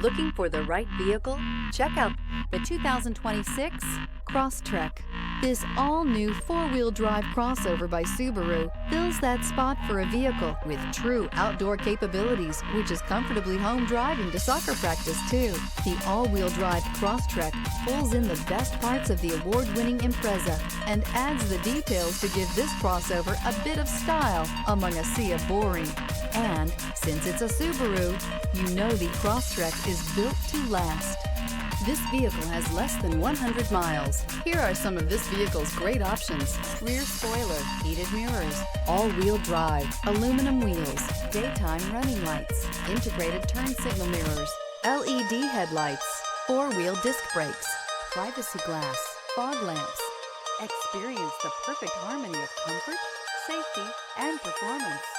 Looking for the right vehicle? Check out the 2026 Crosstrek. This all-new four-wheel drive crossover by Subaru fills that spot for a vehicle with true outdoor capabilities, which is comfortably home driving to soccer practice too. The all-wheel drive Crosstrek pulls in the best parts of the award-winning Impreza and adds the details to give this crossover a bit of style among a sea of boring. And since it's a Subaru, you know the Crosstrek is built to last. This vehicle has less than 100 miles. Here are some of this vehicle's great options: rear spoiler, heated mirrors, all-wheel drive, aluminum wheels, daytime running lights, integrated turn signal mirrors, LED headlights, four-wheel disc brakes, privacy glass, fog lamps. Experience the perfect harmony of comfort, safety, and performance